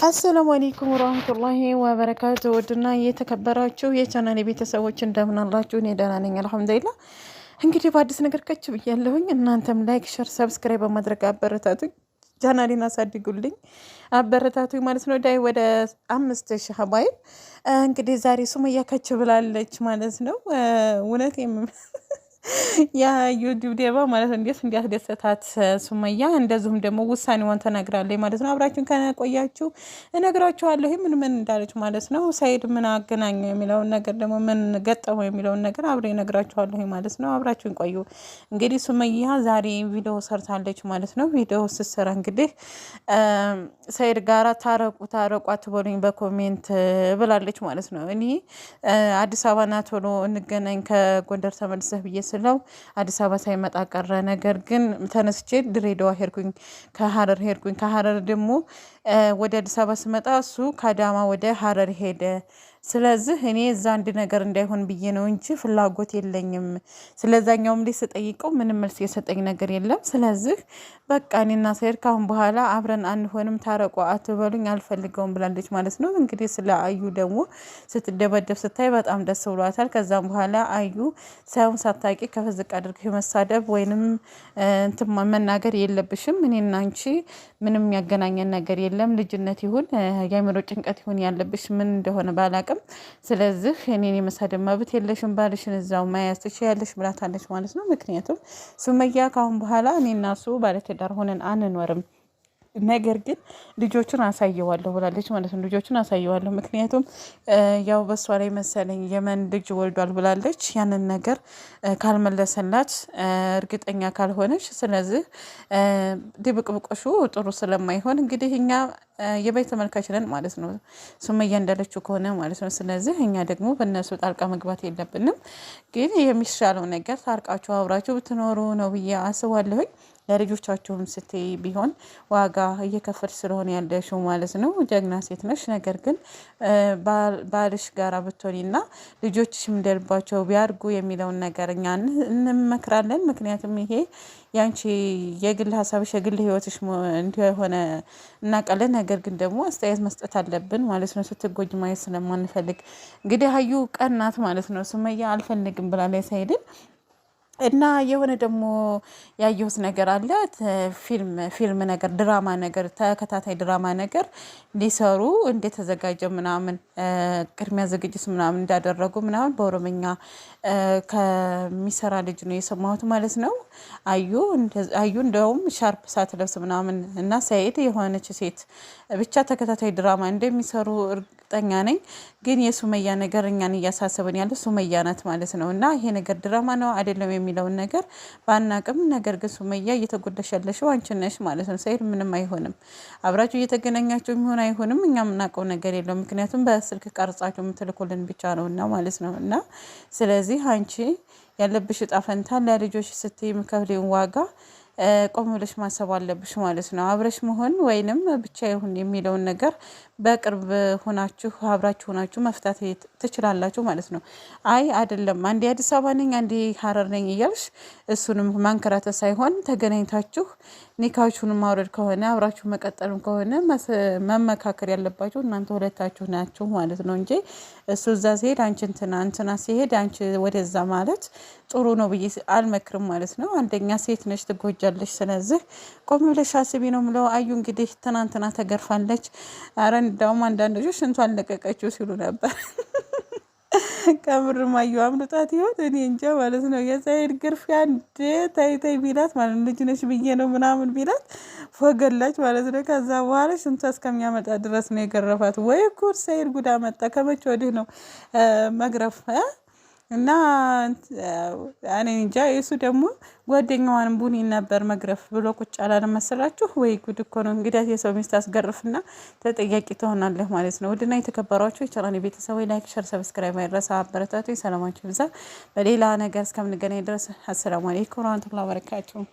አሰላሙ አለይኩም ወራህመቱላሂ ወበረካቱ። ውድና የተከበራችሁ የቻናሌ ቤተሰቦች እንደምን አላችሁ? እኔ ደህና ነኝ አልሐምዱሊላህ። እንግዲህ በአዲስ ነገር ከች ብያለሁኝ። እናንተም ላይክ፣ ሸር፣ ሰብስክራይብ በማድረግ አበረታቱኝ፣ ቻናሌን አሳድጉልኝ፣ አበረታቱኝ ማለት ነው። ዳይ ወደ 5000 ሀባይ እንግዲህ ዛሬ ሱመያ ከች ብላለች ማለት ነው። እውነት የዩቲዩብ ዴባ ማለት እንዴት እንዲያስደሰታት ሱመያ እንደዚሁም ደግሞ ውሳኔዋን ተናግራለች ማለት ነው። አብራችሁን ከቆያችሁ እነግራችኋለሁ ምን እንዳለች ማለት ነው። ሳይድ ምን አገናኘው የሚለውን ነገር ደግሞ ምን ገጠመው የሚለውን ነገር አብሬ እነግራችኋለሁ ማለት ነው። አብራችሁን ቆዩ። እንግዲህ ሱመያ ዛሬ ቪዲዮ ሰርታለች ማለት ነው። ቪዲዮ ስትሰራ እንግዲህ ሳይድ ጋራ ታረቁ አትበሉኝ በኮሜንት ብላለች ማለት ነው። እኔ አዲስ አበባ ና ቶሎ እንገናኝ ከጎንደር ተመልሰህ ብዬ ስለው አዲስ አበባ ሳይመጣ ቀረ። ነገር ግን ተነስቼ ድሬዳዋ ሄድኩኝ፣ ከሀረር ሄድኩኝ። ከሀረር ደግሞ ወደ አዲስ አበባ ስመጣ እሱ ከአዳማ ወደ ሀረር ሄደ። ስለዚህ እኔ እዛ አንድ ነገር እንዳይሆን ብዬ ነው እንጂ ፍላጎት የለኝም። ስለዛኛውም ላይ ስጠይቀው ምንም መልስ የሰጠኝ ነገር የለም። ስለዚህ በቃ እኔና ሰይድ ካሁን በኋላ አብረን አንሆንም፣ ታረቁ አትበሉኝ፣ አልፈልገውም ብላለች ማለት ነው። እንግዲህ ስለ አዩ ደግሞ ስትደበደብ ስታይ በጣም ደስ ብሏታል። ከዛም በኋላ አዩ ሳይሆን ሳታቂ ከፍዝቅ አድርግ መሳደብ ወይንም እንትን መናገር የለብሽም። እኔና አንቺ ምንም ያገናኘን ነገር የለም። ልጅነት ይሁን የአእምሮ ጭንቀት ይሁን ያለብሽ ምን እንደሆነ ባላቅም፣ ስለዚህ እኔን የመሳደብ መብት የለሽም፣ ባልሽን እዛው መያዝ ትችያለሽ ብላታለች ማለት ነው። ምክንያቱም ሱመያ ካሁን በኋላ እኔና እሱ ባለትዳር ሆነን አንኖርም፣ ነገር ግን ልጆቹን አሳየዋለሁ ብላለች ማለት ነው። ልጆቹን አሳየዋለሁ ምክንያቱም ያው በሷ ላይ መሰለኝ የመን ልጅ ወልዷል ብላለች። ያንን ነገር ካልመለሰላት እርግጠኛ ካልሆነች፣ ስለዚህ ድብቅብቆሹ ጥሩ ስለማይሆን እንግዲህ እኛ የበይ ተመልካች ነን ማለት ነው፣ ሱመያ እንዳለችው ከሆነ ማለት ነው። ስለዚህ እኛ ደግሞ በእነሱ ጣልቃ መግባት የለብንም። ግን የሚሻለው ነገር ታርቃችሁ አብራችሁ ብትኖሩ ነው ብዬ አስባለሁኝ። ለልጆቻችሁም ስትይ ቢሆን ዋጋ እየከፈል ስለሆነ ያለሽው ማለት ነው። ጀግና ሴት ነሽ። ነገር ግን ባልሽ ጋራ ብትሆኒና ልጆችሽም እንደልባቸው ቢያርጉ የሚለውን ነገር እኛ እንመክራለን። ምክንያቱም ይሄ ያንቺ የግል ሀሳብሽ የግል ህይወትሽ እንደሆነ እናውቃለን። ነገር ግን ደግሞ አስተያየት መስጠት አለብን ማለት ነው፣ ስትጎጅ ማየት ስለማንፈልግ። እንግዲህ አዩ ቀናት ማለት ነው። ሱመያ አልፈልግም ብላ ላይ ሳይድን እና የሆነ ደግሞ ያየሁት ነገር አለ። ፊልም ነገር ድራማ ነገር ተከታታይ ድራማ ነገር ሊሰሩ እንደተዘጋጀ ምናምን ቅድሚያ ዝግጅት ምናምን እንዳደረጉ ምናምን በኦሮምኛ ከሚሰራ ልጅ ነው የሰማሁት ማለት ነው። አዩ እንደውም ሻርፕ ሳትለብስ ምናምን እና ሰይድ የሆነች ሴት ብቻ ተከታታይ ድራማ እንደሚሰሩ እርግጠኛ ነኝ። ግን የሱመያ ነገር እኛን እያሳሰበን ያለ ሱመያ ናት ማለት ነው። እና ይሄ ነገር ድራማ ነው አይደለም የሚለውን ነገር ባናቅም፣ ነገር ግን ሱመያ እየተጎዳሽ ያለሽው አንቺ ነሽ ማለት ነው። ሰይድ ምንም አይሆንም። አብራችሁ እየተገናኛችሁ የሚሆን አይሆንም እኛ የምናውቀው ነገር የለውም። ምክንያቱም በስልክ ቀርጻችሁ የምትልኩልን ብቻ ነው እና ማለት ነው። እና ስለዚህ አንቺ ያለብሽ እጣ ፈንታ ለልጆች ስትይ የምከፍለውን ዋጋ ቆም ብለሽ ማሰብ አለብሽ ማለት ነው። አብረሽ መሆን ወይንም ብቻ ይሁን የሚለውን ነገር በቅርብ ሆናችሁ አብራችሁ ሆናችሁ መፍታት ትችላላችሁ ማለት ነው። አይ አይደለም አንዴ አዲስ አበባ ነኝ አንዴ ሀረር ነኝ እያልሽ እሱንም ማንከራተት ሳይሆን ተገናኝታችሁ ኒካችሁን ማውረድ ከሆነ አብራችሁ መቀጠልም ከሆነ መመካከር ያለባችሁ እናንተ ሁለታችሁ ናችሁ ማለት ነው እንጂ እሱ እዛ ሲሄድ አንቺ እንትና ሲሄድ አንቺ ወደዛ ማለት ጥሩ ነው ብዬ አልመክርም ማለት ነው። አንደኛ ሴት ነሽ ትጎጃለሽ። ስለዚህ ቆም ብለሽ አስቢ ነው የምለው። አዩ እንግዲህ ትናንትና ተገርፋለች። አረ እንዳውም አንዳንድ ልጆች ሽንቷን ለቀቀችው ሲሉ ነበር። ከምር ማዩ አምልጣት ይሆን እኔ እንጃ ማለት ነው። የሰይድ ግርፊያ እንደ ታይታይ ቢላት ማለት ልጅ ነሽ ብዬ ነው ምናምን ቢላት ፎገላች ማለት ነው። ከዛ በኋላ ሽንቷ እስከሚያመጣ ድረስ ነው የገረፋት። ወይ ጉድ! ሰይድ ጉዳ መጣ። ከመቼ ወዲህ ነው መግረፍ? እና እኔ እንጃ። የሱ ደግሞ ጓደኛዋንም ቡኒ ነበር መግረፍ ብሎ ቁጭ አላለም መሰላችሁ? ወይ ጉድ እኮ ነው። እንግዲህ የሰው ሚስት አስገርፍና ተጠያቂ ትሆናለህ ማለት ነው። ውድና የተከበሯችሁ የቻናሌ ቤተሰቦች ላይክ፣ ሸር፣ ሰብስክራይብ አይረሳ። አበረታቱ። ሰላማችሁ ይብዛ። በሌላ ነገር እስከምንገናኝ ድረስ አሰላሙ አለይኩም ወራህመቱላሂ ወበረካቱሁ።